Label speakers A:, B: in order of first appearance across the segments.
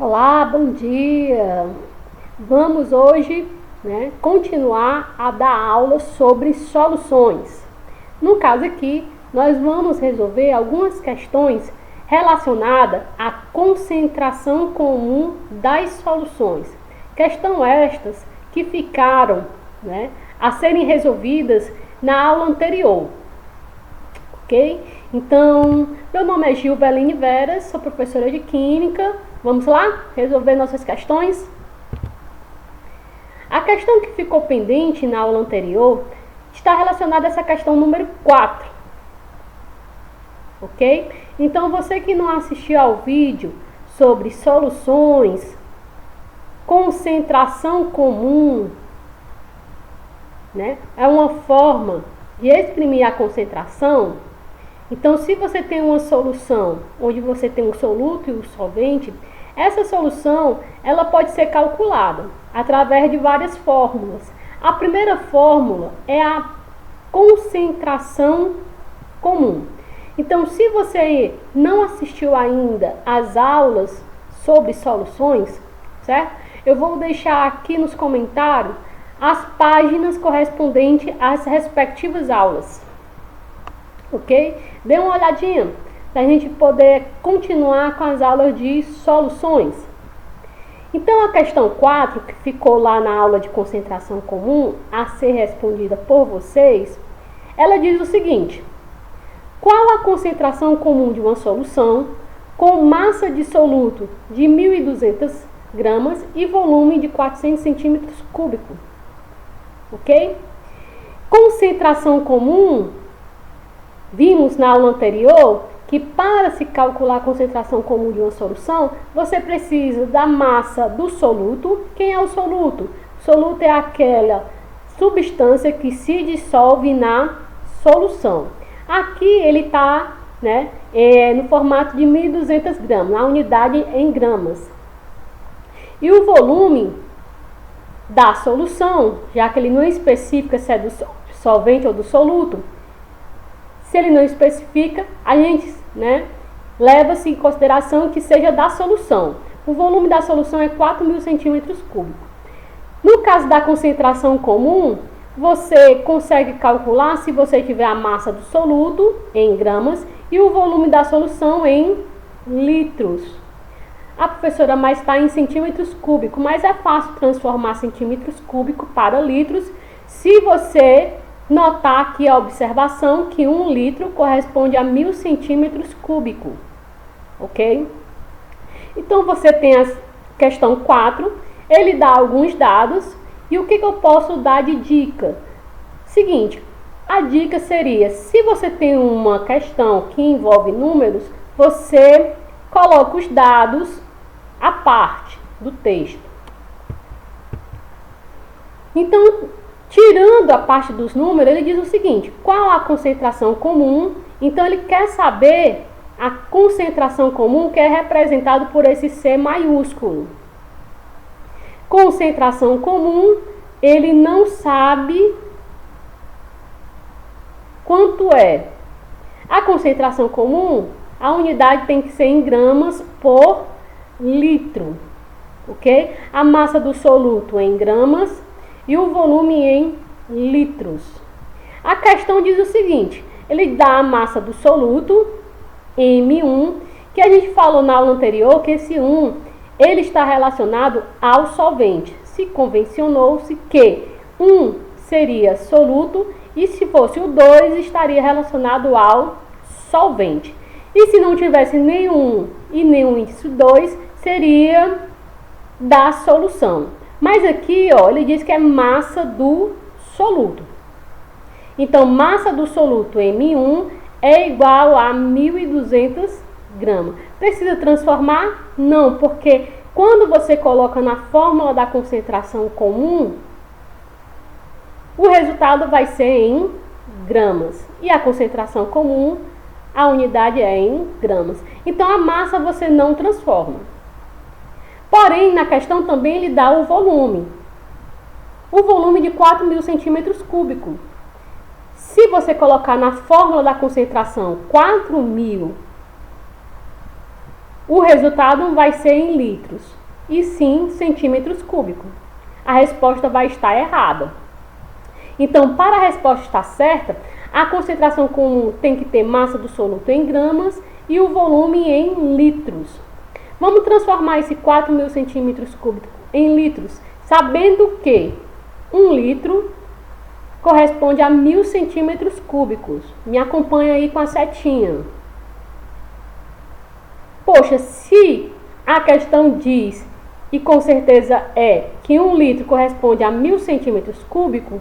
A: Olá, bom dia! Vamos hoje, continuar a dar aula sobre soluções. No caso aqui, nós vamos resolver algumas questões relacionadas à concentração comum das soluções. Questão estas que ficaram, a serem resolvidas na aula anterior. Ok? Então, meu nome é Gilveline Veras, sou professora de Química. Vamos lá resolver nossas questões? A questão que ficou pendente na aula anterior está relacionada a essa questão número 4. Ok? Então, você que não assistiu ao vídeo sobre soluções, concentração comum, é uma forma de exprimir a concentração. Então, se você tem uma solução onde você tem um soluto e um solvente, essa solução ela pode ser calculada através de várias fórmulas. A primeira fórmula é a concentração comum. Então, se você não assistiu ainda às aulas sobre soluções, certo? Eu vou deixar aqui nos comentários as páginas correspondentes às respectivas aulas. Ok? Dê uma olhadinha para a gente poder continuar com as aulas de soluções. Então, a questão 4, que ficou lá na aula de concentração comum, a ser respondida por vocês, ela diz o seguinte: qual a concentração comum de uma solução com massa de soluto de 1.200 gramas e volume de 400 centímetros cúbicos? Ok? Concentração comum. Vimos na aula anterior que para se calcular a concentração comum de uma solução, você precisa da massa do soluto. Quem é o soluto? O soluto é aquela substância que se dissolve na solução. Aqui ele está no formato de 1.200 gramas, a unidade em gramas. E o volume da solução, já que ele não especifica se é do solvente ou do soluto, se ele não especifica, a gente leva-se em consideração que seja da solução. O volume da solução é 4.000 centímetros cúbicos. No caso da concentração comum, você consegue calcular se você tiver a massa do soluto em gramas e o volume da solução em litros. A professora mais está em centímetros cúbicos, mas é fácil transformar centímetros cúbicos para litros se você notar aqui a observação que 1 litro corresponde a 1.000 centímetros cúbicos, ok? Então, você tem a questão 4, ele dá alguns dados, e o que eu posso dar de dica? Seguinte, a dica seria, se você tem uma questão que envolve números, você coloca os dados à parte do texto. Então, tirando a parte dos números, ele diz o seguinte: qual a concentração comum? Então, ele quer saber a concentração comum, que é representado por esse C maiúsculo. Concentração comum, ele não sabe quanto é. A concentração comum, a unidade tem que ser em gramas por litro, ok? A massa do soluto em gramas e o volume em litros. A questão diz o seguinte: ele dá a massa do soluto, M1, que a gente falou na aula anterior que esse 1, ele está relacionado ao solvente. Se convencionou-se que 1 seria soluto e se fosse o 2 estaria relacionado ao solvente. E se não tivesse nenhum e nenhum índice 2, seria da solução. Mas aqui, ele diz que é massa do soluto. Então, massa do soluto M1 é igual a 1.200 gramas. Precisa transformar? Não, porque quando você coloca na fórmula da concentração comum, o resultado vai ser em gramas. E a concentração comum, a unidade é em gramas. Então, a massa você não transforma. Porém, na questão também ele dá o volume. O volume de 4.000 centímetros cúbicos. Se você colocar na fórmula da concentração 4.000 o resultado não vai ser em litros, e sim centímetros cúbicos. A resposta vai estar errada. Então, para a resposta estar certa, a concentração comum tem que ter massa do soluto em gramas e o volume em litros. Vamos transformar esse 4.000 centímetros cúbicos em litros, sabendo que 1 litro corresponde a 1.000 centímetros cúbicos. Me acompanha aí com a setinha. Poxa, se a questão diz, e com certeza é, que 1 litro corresponde a 1.000 centímetros cúbicos,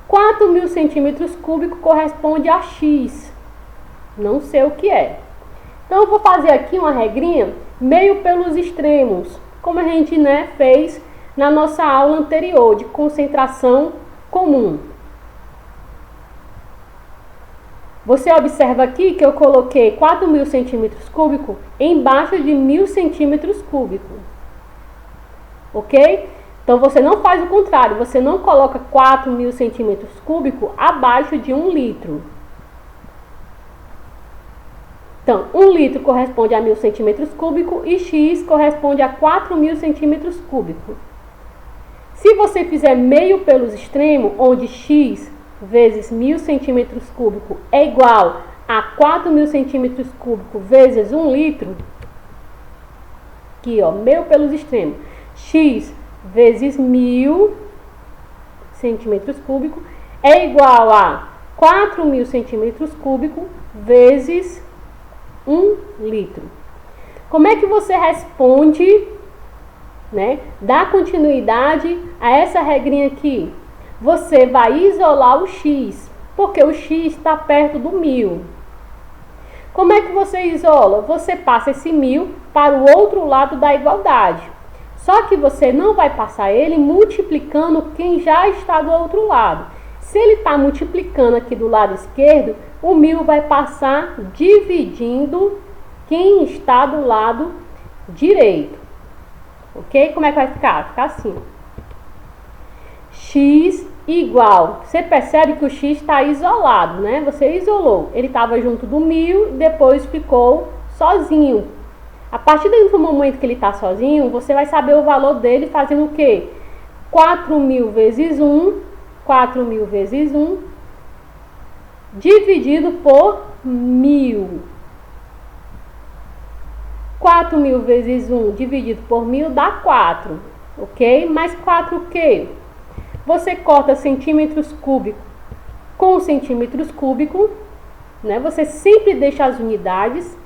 A: 4.000 centímetros cúbicos corresponde a X. Não sei o que é. Então, eu vou fazer aqui uma regrinha meio pelos extremos, como a gente fez na nossa aula anterior de concentração comum. Você observa aqui que eu coloquei 4.000 centímetros cúbicos embaixo de 1.000 centímetros cúbicos. Ok? Então, você não faz o contrário, você não coloca 4.000 centímetros cúbicos abaixo de 1 litro. Então, 1 litro corresponde a 1.000 centímetros cúbicos e X corresponde a 4.000 centímetros cúbicos. Se você fizer meio pelos extremos, onde X vezes 1.000 centímetros cúbicos é igual a 4.000 centímetros cúbicos vezes 1 litro, aqui ó, meio pelos extremos, X vezes 1.000 centímetros cúbicos é igual a 4.000 centímetros cúbicos vezes 1 litro. Como é que você responde, dá continuidade a essa regrinha aqui? Você vai isolar o X, porque o X está perto do 1.000. Como é que você isola? Você passa esse 1.000 para o outro lado da igualdade. Só que você não vai passar ele multiplicando quem já está do outro lado. Se ele está multiplicando aqui do lado esquerdo, o 1.000 vai passar dividindo quem está do lado direito. Ok? Como é que vai ficar? Vai ficar assim. X igual. Você percebe que o X está isolado, né? Você isolou. Ele estava junto do 1.000 e depois ficou sozinho. A partir do momento que ele está sozinho, você vai saber o valor dele fazendo o quê? 4.000 vezes 1, 4.000 vezes 1, dividido por 1.000. 4.000 vezes 1 dividido por 1.000 dá 4, ok? Mais 4 o quê? Você corta centímetros cúbicos com centímetros cúbicos, Você sempre deixa as unidades.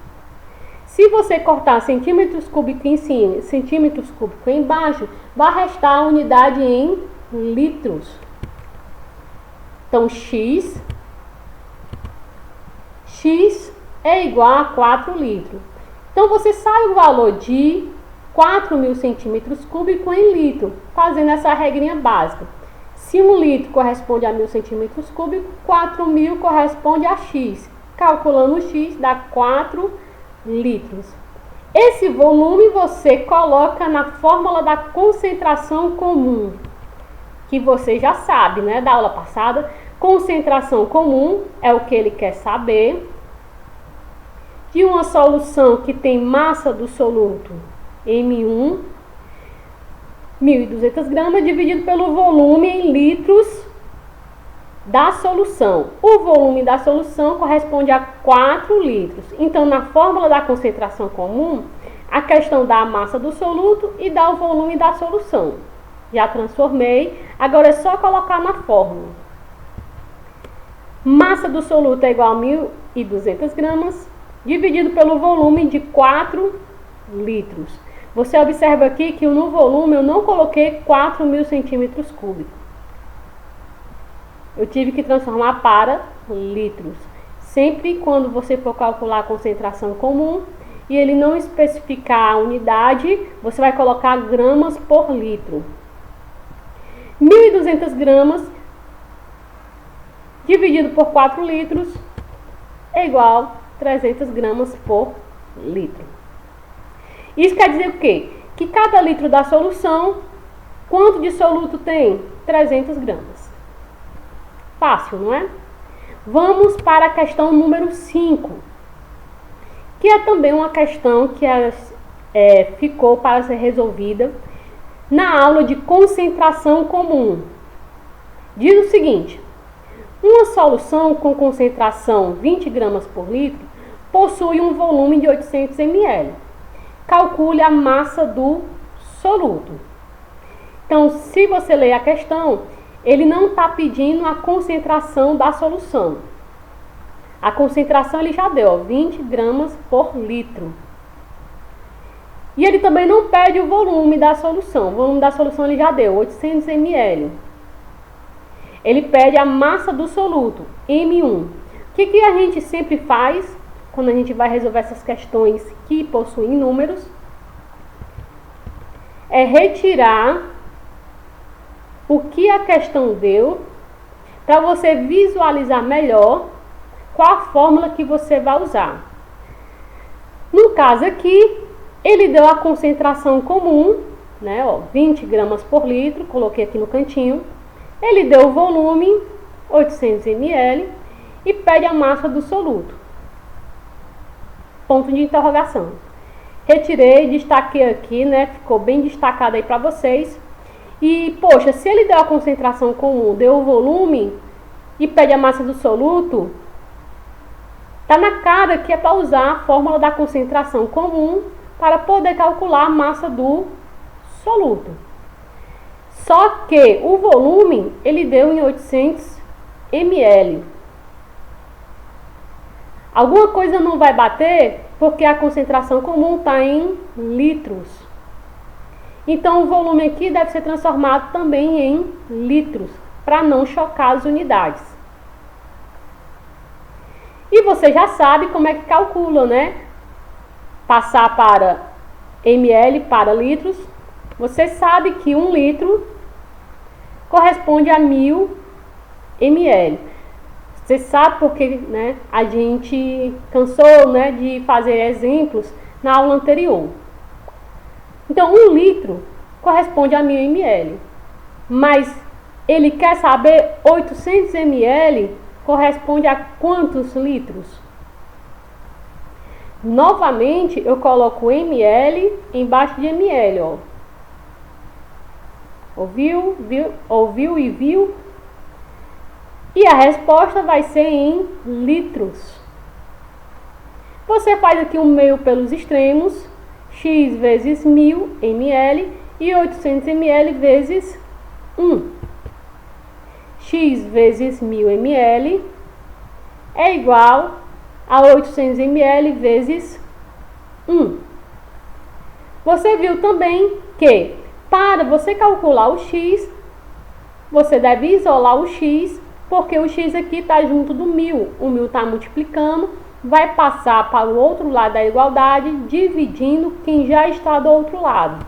A: Se você cortar centímetros cúbicos em cima, centímetros cúbicos embaixo, vai restar a unidade em litros. Então, X é igual a 4 litros. Então, você sabe o valor de 4.000 centímetros cúbicos em litro, fazendo essa regrinha básica. Se 1 litro corresponde a 1.000 centímetros cúbicos, 4.000 corresponde a X. Calculando o X, dá 4 litros. Esse volume você coloca na fórmula da concentração comum, que você já sabe, da aula passada. Concentração comum é o que ele quer saber de uma solução que tem massa do soluto M1, 1.200 gramas, dividido pelo volume em litros da solução. O volume da solução corresponde a 4 litros. Então, na fórmula da concentração comum, a questão dá a massa do soluto e dá o volume da solução. Já transformei. Agora é só colocar na fórmula. Massa do soluto é igual a 1.200 gramas, dividido pelo volume de 4 litros. Você observa aqui que no volume eu não coloquei 4.000 centímetros cúbicos. Eu tive que transformar para litros. Sempre quando você for calcular a concentração comum e ele não especificar a unidade, você vai colocar gramas por litro. 1.200 gramas dividido por 4 litros é igual a 300 gramas por litro. Isso quer dizer o quê? Que cada litro da solução, quanto de soluto tem? 300 gramas. Fácil, não é? Vamos para a questão número 5, que é também uma questão que ficou para ser resolvida na aula de concentração comum. Diz o seguinte: uma solução com concentração 20 gramas por litro possui um volume de 800 ml. Calcule a massa do soluto. Então, se você ler a questão, ele não está pedindo a concentração da solução. A concentração ele já deu, 20 gramas por litro. E ele também não pede o volume da solução. O volume da solução ele já deu, 800 ml. Ele pede a massa do soluto, M1. O que a gente sempre faz quando a gente vai resolver essas questões que possuem números? É retirar o que a questão deu para você visualizar melhor qual a fórmula que você vai usar. No caso aqui, ele deu a concentração comum, né, 20 gramas por litro, coloquei aqui no cantinho. Ele deu o volume, 800 ml, e pede a massa do soluto. Ponto de interrogação. Retirei, destaquei aqui, né, ficou bem destacado aí para vocês. E, poxa, se ele deu a concentração comum, deu o volume e pede a massa do soluto, tá na cara que é para usar a fórmula da concentração comum para poder calcular a massa do soluto. Só que o volume ele deu em 800 ml. Alguma coisa não vai bater porque a concentração comum está em litros. Então o volume aqui deve ser transformado também em litros, para não chocar as unidades. E você já sabe como é que calcula, né? Passar para ml para litros. Você sabe que 1 litro corresponde a 1000 ml. Você sabe porque, né, a gente cansou, né, de fazer exemplos na aula anterior. Então, 1 litro corresponde a 1000 ml. Mas ele quer saber 800 ml corresponde a quantos litros? Novamente, eu coloco ml embaixo de ml, ó. Ouviu e viu? E a resposta vai ser em litros. Você faz aqui um meio pelos extremos, x vezes 1000 ml e 800 ml vezes 1. X vezes 1000 ml é igual a 800 ml vezes 1. Você viu também que para você calcular o x, você deve isolar o x, porque o x aqui está junto do 1000. O 1000 está multiplicando, vai passar para o outro lado da igualdade, dividindo quem já está do outro lado.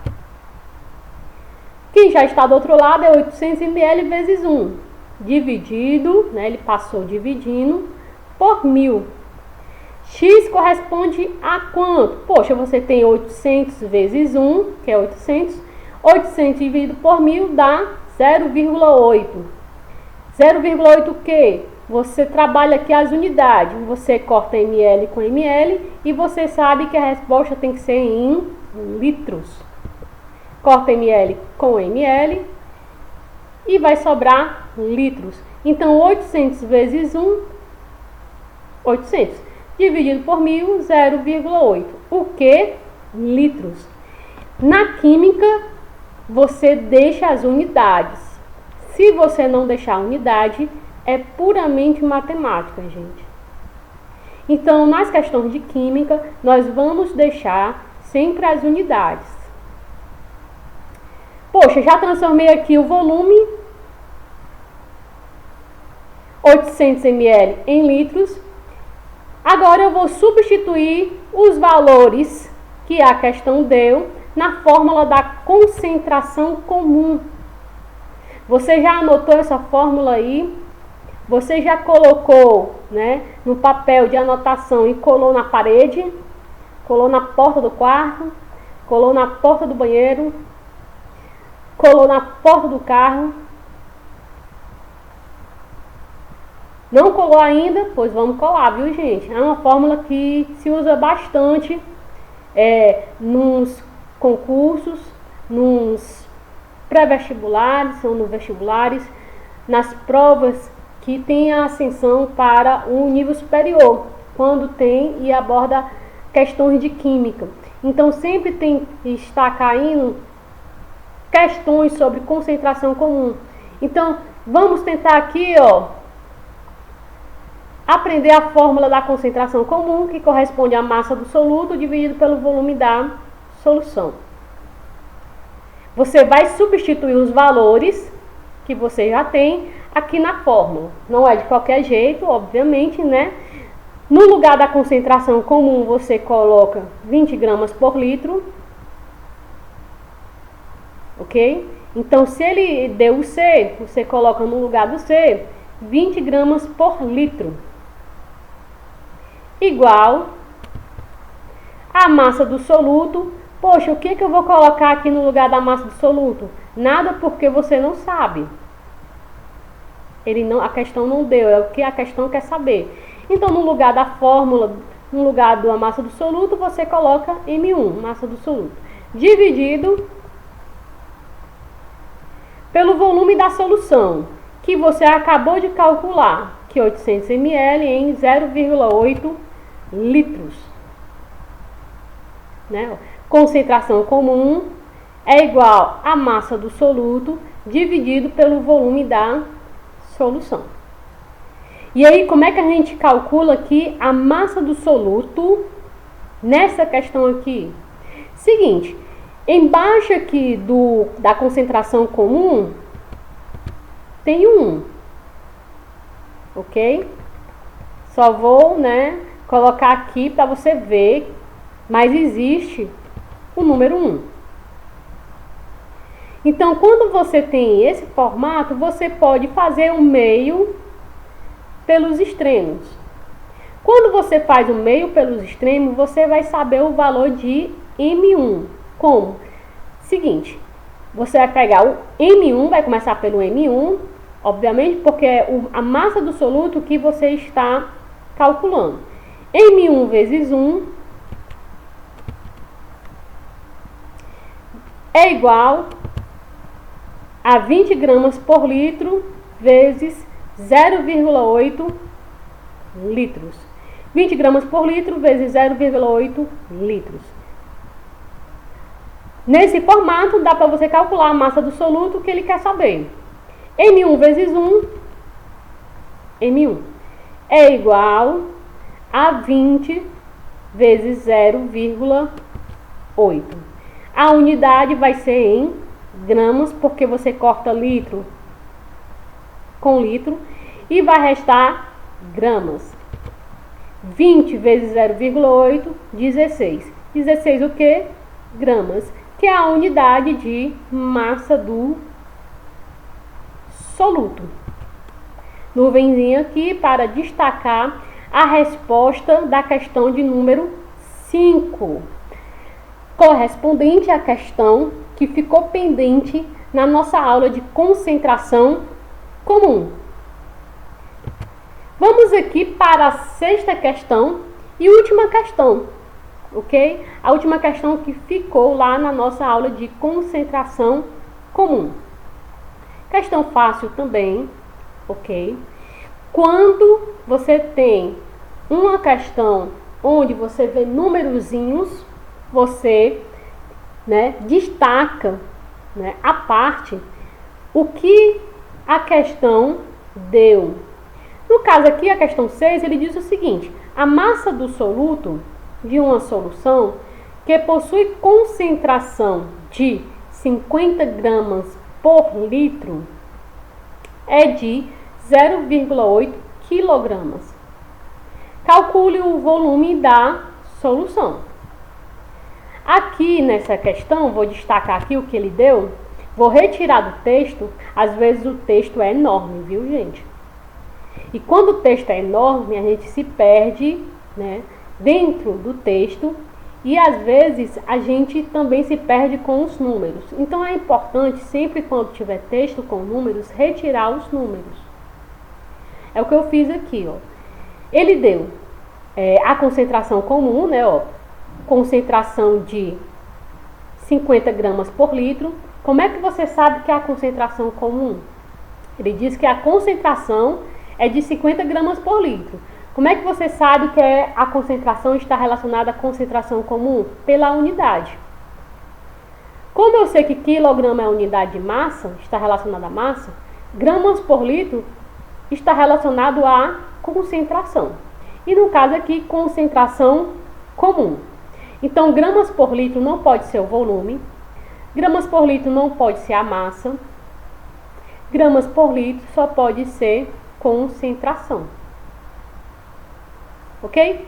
A: Quem já está do outro lado é 800 ml vezes 1. Dividido, né, ele passou dividindo, por 1000. X corresponde a quanto? Poxa, você tem 800 vezes 1, que é 800. 800 dividido por 1000 dá 0,8. 0,8 o quê? Você trabalha aqui as unidades. Você corta ml com ml e você sabe que a resposta tem que ser em litros. Corta ml com ml e vai sobrar litros. Então, 800 vezes 1, 800. Dividido por 1000, 0,8. O que? Litros. Na química, você deixa as unidades. Se você não deixar a unidade, é puramente matemática, gente. Então, nas questões de química, nós vamos deixar sempre as unidades. Poxa, já transformei aqui o volume 800 ml em litros. Agora eu vou substituir os valores que a questão deu na fórmula da concentração comum. Você já anotou essa fórmula aí? Você já colocou, né, no papel de anotação e colou na parede? Colou na porta do quarto? Colou na porta do banheiro? Colou na porta do carro? Não colou ainda? Pois vamos colar, viu, gente? É uma fórmula que se usa bastante nos concursos, nos pré-vestibulares ou nos vestibulares, nas provas que tem a ascensão para o nível superior, quando tem e aborda questões de química. Então sempre está caindo questões sobre concentração comum. Então vamos tentar aqui, aprender a fórmula da concentração comum, que corresponde à massa do soluto dividido pelo volume da solução. Você vai substituir os valores que você já tem aqui na fórmula. Não é de qualquer jeito, obviamente, né? No lugar da concentração comum, você coloca 20 gramas por litro. Ok? Então, se ele deu o C, você coloca no lugar do C 20 gramas por litro. Igual a massa do soluto. Poxa, o que eu vou colocar aqui no lugar da massa do soluto? Nada, porque você não sabe. A questão não deu, é o que a questão quer saber. Então, no lugar da fórmula, no lugar da massa do soluto, você coloca M1, massa do soluto, dividido pelo volume da solução, que você acabou de calcular, que é 800 ml em 0,8 litros. Né? Concentração comum é igual a massa do soluto dividido pelo volume da solução. E aí, como é que a gente calcula aqui a massa do soluto nessa questão aqui? Seguinte, embaixo aqui da concentração comum tem 1, ok? Só vou, colocar aqui para você ver, mas existe o número 1. Então, quando você tem esse formato, você pode fazer o meio pelos extremos. Quando você faz o meio pelos extremos, você vai saber o valor de M1. Como? Seguinte, você vai pegar o M1, vai começar pelo M1, obviamente, porque é a massa do soluto que você está calculando. M1 vezes 1 é igual a 20 gramas por litro vezes 0,8 litros. 20 gramas por litro vezes 0,8 litros. Nesse formato, dá para você calcular a massa do soluto que ele quer saber. M1 vezes 1, M1, é igual a 20 vezes 0,8. A unidade vai ser em gramas, porque você corta litro com litro e vai restar gramas. 20 vezes 0,8, 16. 16 o que? Gramas, que é a unidade de massa do soluto. Nuvenzinha aqui para destacar a resposta da questão de número 5, correspondente à questão que ficou pendente na nossa aula de concentração comum. Vamos aqui para a sexta questão e última questão, ok? A última questão que ficou lá na nossa aula de concentração comum. Questão fácil também, ok? Quando você tem uma questão onde você vê numerozinhos, você destaca a parte o que a questão deu. No caso aqui, a questão 6, ele diz o seguinte: a massa do soluto de uma solução que possui concentração de 50 gramas por litro é de 0,8 quilogramas. Calcule o volume da solução. Aqui nessa questão, vou destacar aqui o que ele deu. Vou retirar do texto. Às vezes o texto é enorme, viu, gente? E quando o texto é enorme, a gente se perde dentro do texto. E às vezes a gente também se perde com os números. Então é importante, sempre quando tiver texto com números, retirar os números. É o que eu fiz aqui, ó. Ele deu a concentração comum, né, ó, concentração de 50 gramas por litro. Como é que você sabe que é a concentração comum? Ele diz que a concentração é de 50 gramas por litro. Como é que você sabe que a concentração está relacionada à concentração comum? Pela unidade. Como eu sei que quilograma é a unidade de massa, está relacionada à massa, gramas por litro está relacionado à concentração. E no caso aqui, concentração comum. Então, gramas por litro não pode ser o volume, gramas por litro não pode ser a massa, gramas por litro só pode ser concentração. Ok?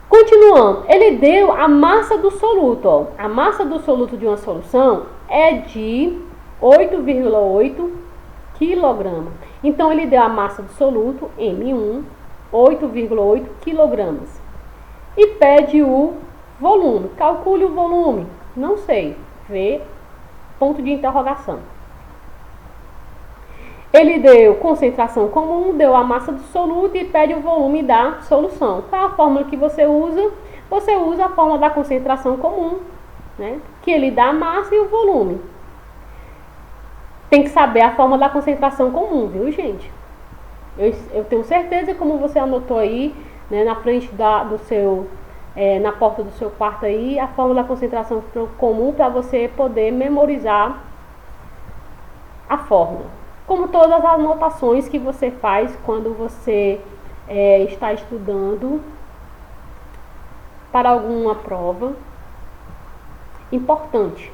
A: Continuando, ele deu a massa do soluto. Ó. A massa do soluto de uma solução é de 8,8 kg. Então, ele deu a massa do soluto, M1, 8,8 kg. E pede o volume. Calcule o volume. Não sei. Vê, ponto de interrogação. Ele deu concentração comum, deu a massa do soluto e pede o volume da solução. Qual é a fórmula que você usa? Você usa a fórmula da concentração comum, né? Que ele dá a massa e o volume. Tem que saber a fórmula da concentração comum, viu, gente? Eu tenho certeza, como você anotou aí, né, na frente do seu, na porta do seu quarto aí, a fórmula da concentração comum para você poder memorizar a fórmula. Como todas as anotações que você faz quando você está estudando para alguma prova importante.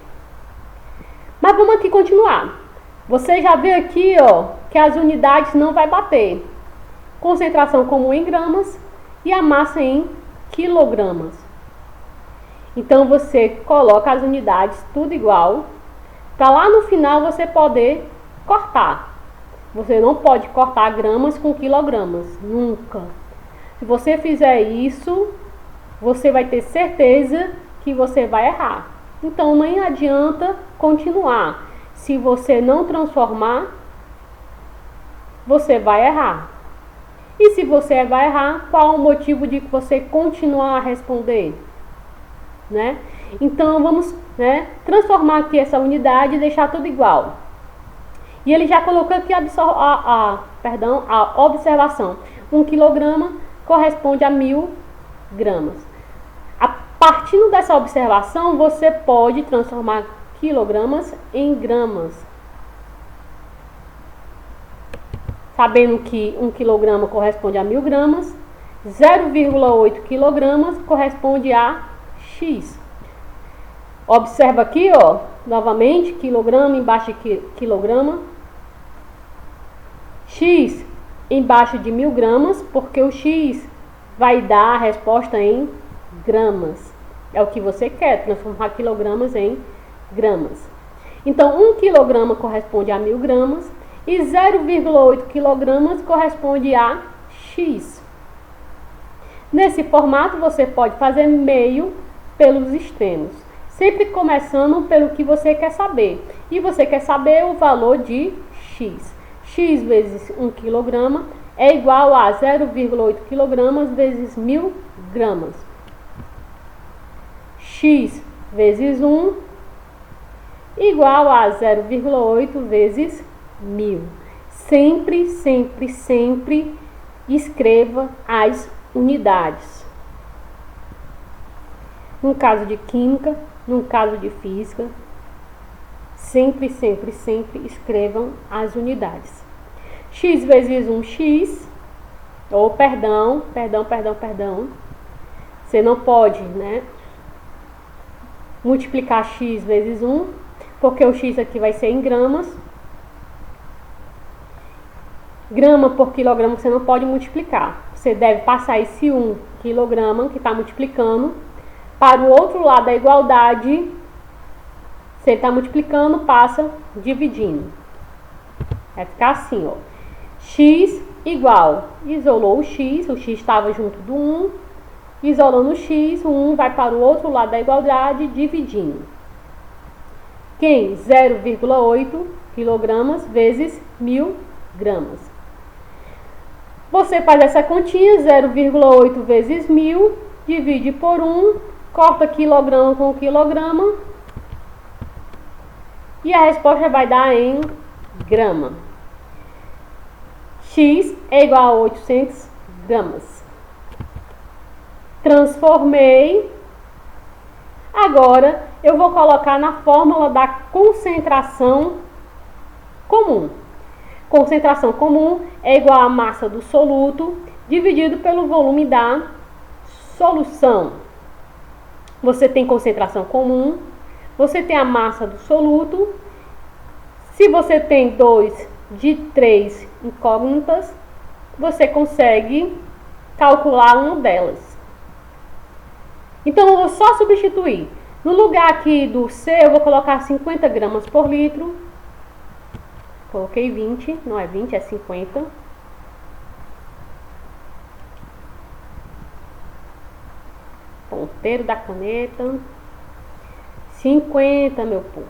A: Mas vamos aqui continuar. Você já vê aqui, ó, que as unidades não vai bater. Concentração comum em gramas e a massa em quilogramas. Então você coloca as unidades tudo igual, para lá no final você poder cortar. Você não pode cortar gramas com quilogramas, nunca. Se você fizer isso, você vai ter certeza que você vai errar. Então nem adianta continuar. Se você não transformar, você vai errar. E se você vai errar, qual o motivo de você continuar a responder? Né? Então vamos, né, transformar aqui essa unidade e deixar tudo igual. E ele já colocou aqui a observação. 1 quilograma corresponde a 1000 gramas. A partindo dessa observação, você pode transformar quilogramas em gramas. Sabendo que 1 quilograma corresponde a 1000 gramas, 0,8 quilogramas corresponde a X. Observa aqui, ó, novamente, quilograma embaixo de quilograma. X embaixo de 1000 gramas, porque o X vai dar a resposta em gramas. É o que você quer, transformar quilogramas em gramas. Então, 1 quilograma corresponde a 1000 gramas e 0,8 quilogramas corresponde a X. Nesse formato, você pode fazer meio pelos extremos, sempre começando pelo que você quer saber. E você quer saber o valor de X. X vezes 1 quilograma é igual a 0,8 quilogramas vezes 1000 gramas. X vezes 1 igual a 0,8 vezes 1000. Sempre, sempre, sempre escreva as unidades. No caso de química, no caso de física, sempre, sempre, sempre escrevam as unidades. X vezes 1, X, ou perdão. Você não pode, né, multiplicar X vezes 1, porque o X aqui vai ser em gramas. Grama por quilograma você não pode multiplicar. Você deve passar esse 1 quilograma que está multiplicando para o outro lado da igualdade. Se ele está multiplicando, passa dividindo. Vai ficar assim, ó. X igual, isolou o X estava junto do 1, isolando o X, o 1 vai para o outro lado da igualdade, dividindo. Quem? 0,8 quilogramas vezes 1000 gramas. Você faz essa continha, 0,8 vezes 1000, divide por 1, corta quilograma com quilograma, e a resposta vai dar em grama. X é igual a 800 gramas. Transformei. Agora, eu vou colocar na fórmula da concentração comum. Concentração comum é igual a massa do soluto dividido pelo volume da solução. Você tem concentração comum, você tem a massa do soluto. Se você tem 2 de 3 incógnitas, você consegue calcular uma delas. Então, eu vou só substituir. No lugar aqui do C, eu vou colocar 50 gramas por litro. Coloquei 20, não é 20, é 50. Ponteiro da caneta. 50, meu povo.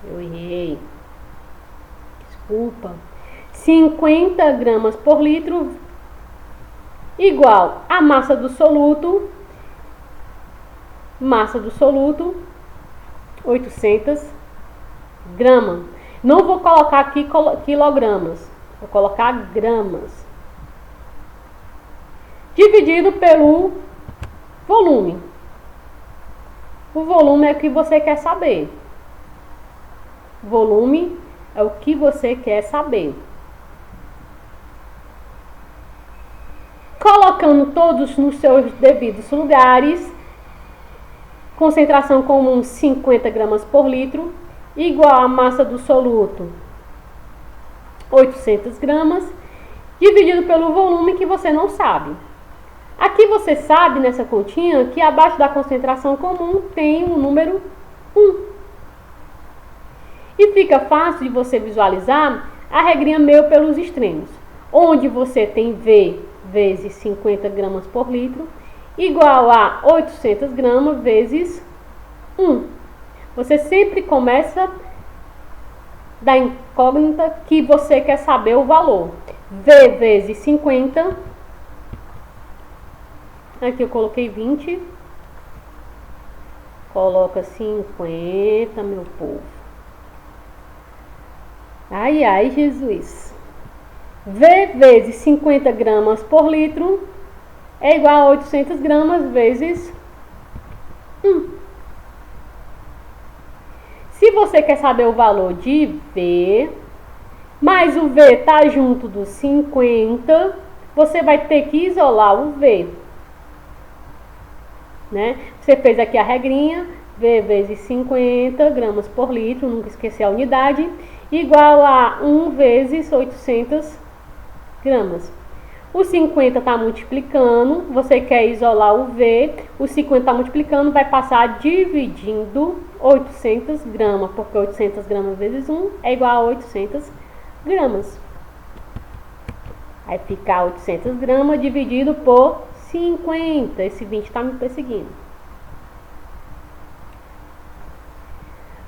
A: Eu errei. Desculpa. 50 gramas por litro igual a massa do soluto. Massa do soluto, 800 gramas. Não vou colocar aqui quilogramas, vou colocar gramas. Dividido pelo volume. O volume é o que você quer saber. Volume é o que você quer saber. Colocando todos nos seus devidos lugares, concentração comum 50 gramas por litro, igual a massa do soluto 800 gramas, dividido pelo volume que você não sabe. Aqui você sabe, nessa continha, que abaixo da concentração comum tem o número 1. E fica fácil de você visualizar a regrinha meio pelos extremos, onde você tem V vezes 50 gramas por litro, igual a 800 gramas vezes 1. Você sempre começa da incógnita que você quer saber o valor. V vezes 50. Aqui eu coloquei 20. Coloca 50, meu povo. Ai, ai, Jesus. V vezes 50 gramas por litro é igual a 800 gramas vezes 1. Se você quer saber o valor de V, mas o V está junto dos 50, você vai ter que isolar o V. Né? Você fez aqui a regrinha, V vezes 50 gramas por litro, nunca esquecer a unidade, igual a 1 vezes 800 gramas. O 50 está multiplicando, você quer isolar o V, o 50 está multiplicando, vai passar dividindo 800 gramas, porque 800 gramas vezes 1 é igual a 800 gramas. Vai ficar 800 gramas dividido por 50, esse 20 está me perseguindo.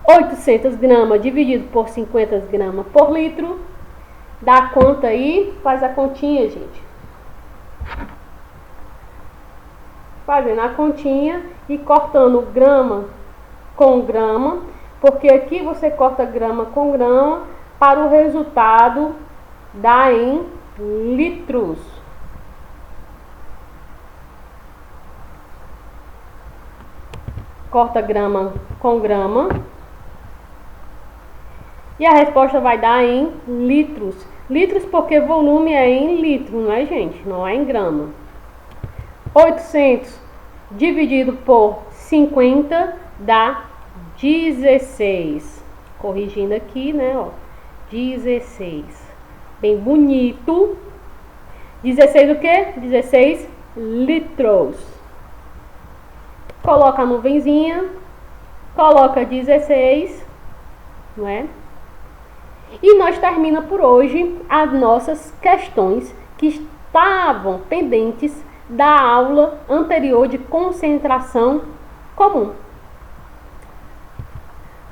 A: 800 gramas dividido por 50 gramas por litro, dá conta aí, faz a continha, gente. Fazendo a continha e cortando grama com grama, porque aqui você corta grama com grama para o resultado dar em litros. Corta grama com grama e a resposta vai dar em litros. Litros porque volume é em litro, não é, gente? Não é em grama. 800 dividido por 50 dá 16. Corrigindo aqui, né, ó. 16. Bem bonito. 16 o quê? 16 litros. Coloca a nuvenzinha. Coloca 16, não é? E nós termina por hoje as nossas questões que estavam pendentes da aula anterior de concentração comum.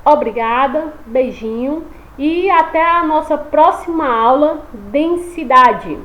A: Obrigada, beijinho e até a nossa próxima aula, densidade.